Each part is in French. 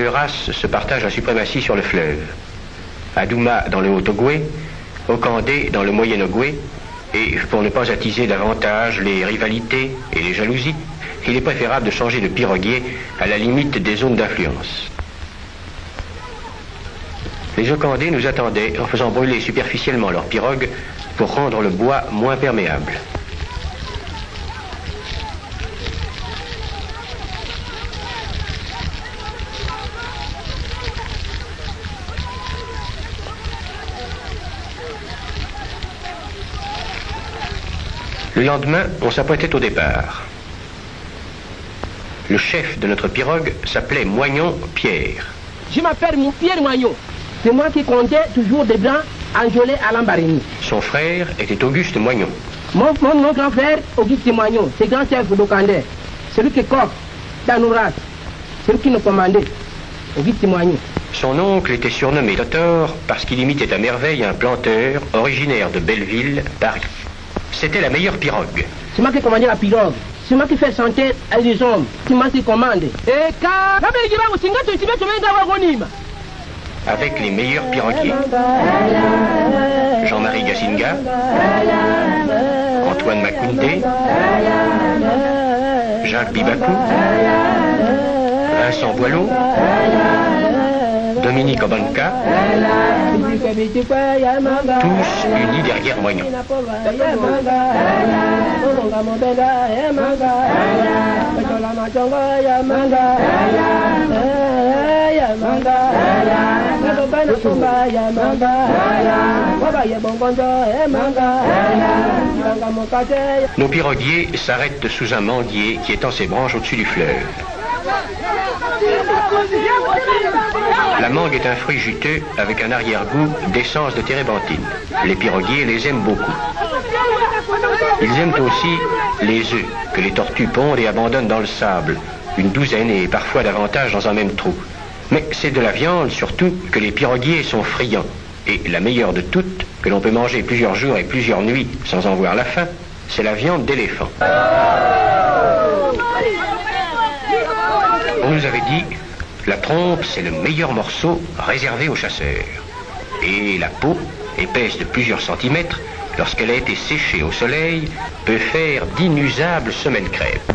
deux races se partagent la suprématie sur le fleuve. Adouma dans le Haut-Ogooué, Okandé dans le Moyen-Ogooué, et pour ne pas attiser davantage les rivalités et les jalousies, il est préférable de changer de piroguier à la limite des zones d'influence. Les Okandés nous attendaient en faisant brûler superficiellement leur pirogue pour rendre le bois moins perméable. Le lendemain, on s'apprêtait au départ. Le chef de notre pirogue s'appelait Moignon Pierre. Je m'appelle Pierre Moignon. C'est moi qui comptais toujours des blancs enjolés à l'Ambarénie. Son frère était Auguste Moignon. Mon grand frère, Auguste Moignon, c'est grand chef d'Okandé. Celui qui coque dans nos races. Celui qui nous commandait. Auguste Moignon. Son oncle était surnommé Totor parce qu'il imitait à merveille un planteur originaire de Belleville, Paris. C'était la meilleure pirogue. C'est moi qui commandais la pirogue. C'est moi qui fais chanter les hommes. C'est moi qui commande. Avec les meilleurs piroguiers. Jean-Marie Gassinga, Antoine Macoundé, Jacques Bibakou, Vincent Boileau, Dominique Obanka, tous unis derrière Moignon. Nos piroguiers s'arrêtent sous un manguier qui étend ses branches au-dessus du fleuve. La mangue est un fruit juteux avec un arrière-goût d'essence de térébenthine. Les piroguiers les aiment beaucoup. Ils aiment aussi les œufs que les tortues pondent et abandonnent dans le sable, une douzaine et parfois davantage dans un même trou. Mais c'est de la viande surtout que les piroguiers sont friands. Et la meilleure de toutes, que l'on peut manger plusieurs jours et plusieurs nuits sans en voir la faim, c'est la viande d'éléphant. On nous avait dit, la trompe, c'est le meilleur morceau réservé aux chasseurs. Et la peau, épaisse de plusieurs centimètres, lorsqu'elle a été séchée au soleil, peut faire d'inusables semelles crêpes.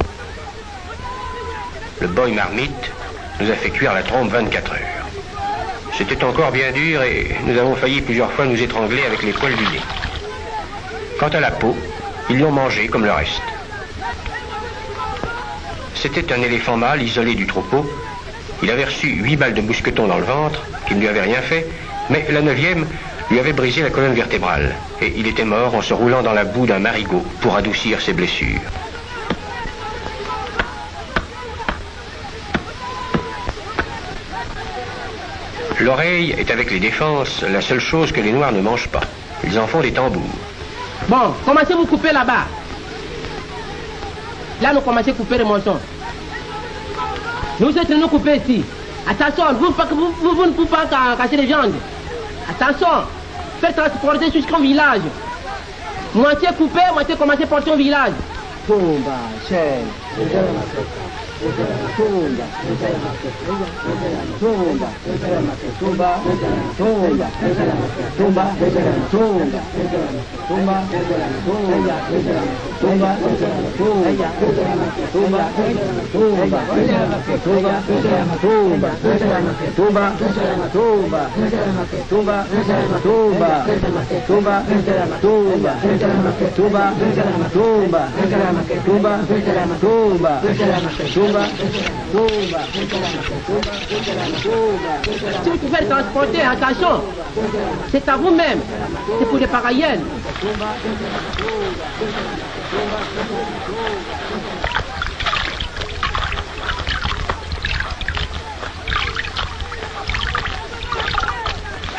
Le boy marmite nous a fait cuire la trompe 24 heures. C'était encore bien dur et nous avons failli plusieurs fois nous étrangler avec les poils du nez. Quant à la peau, ils l'ont mangée comme le reste. C'était un éléphant mâle isolé du troupeau. Il avait reçu 8 balles de mousqueton dans le ventre, qui ne lui avaient rien fait, mais la 9e lui avait brisé la colonne vertébrale, et il était mort en se roulant dans la boue d'un marigot pour adoucir ses blessures. L'oreille est avec les défenses la seule chose que les Noirs ne mangent pas. Ils en font des tambours. Bon, commencez à vous couper là-bas. Là, nous commençons à couper les moissons. Nous êtes nous couper ici. Attention, vous ne pouvez pas casser les viandes. Attention, faites transporter jusqu'au village. Moitié coupé, moitié commencez à porter au village. Tomba, chef. Tumba, tumba, tumba, tumba, tumba, si vous pouvez transporter, attention, c'est à vous-même, c'est pour les Paraïennes.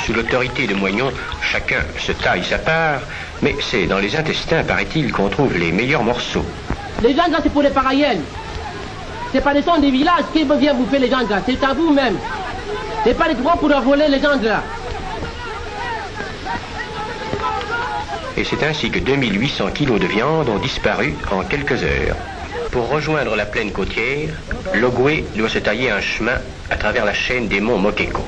Sous l'autorité de Moignon, chacun se taille sa part, mais c'est dans les intestins, paraît-il, qu'on trouve les meilleurs morceaux. Les gens, c'est pour les Paraïennes. C'est pas les sons des villages qui viennent bouffer les gens, c'est à vous-même. C'est pas les trois pour voler les gens là. Et c'est ainsi que 2800 kilos de viande ont disparu en quelques heures. Pour rejoindre la plaine côtière, l'Ogoué doit se tailler un chemin à travers la chaîne des monts Mokeko.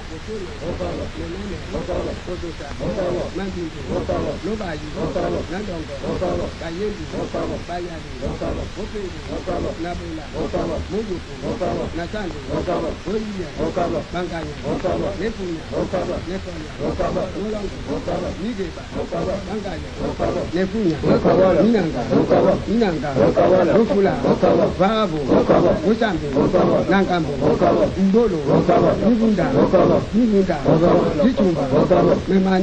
Memani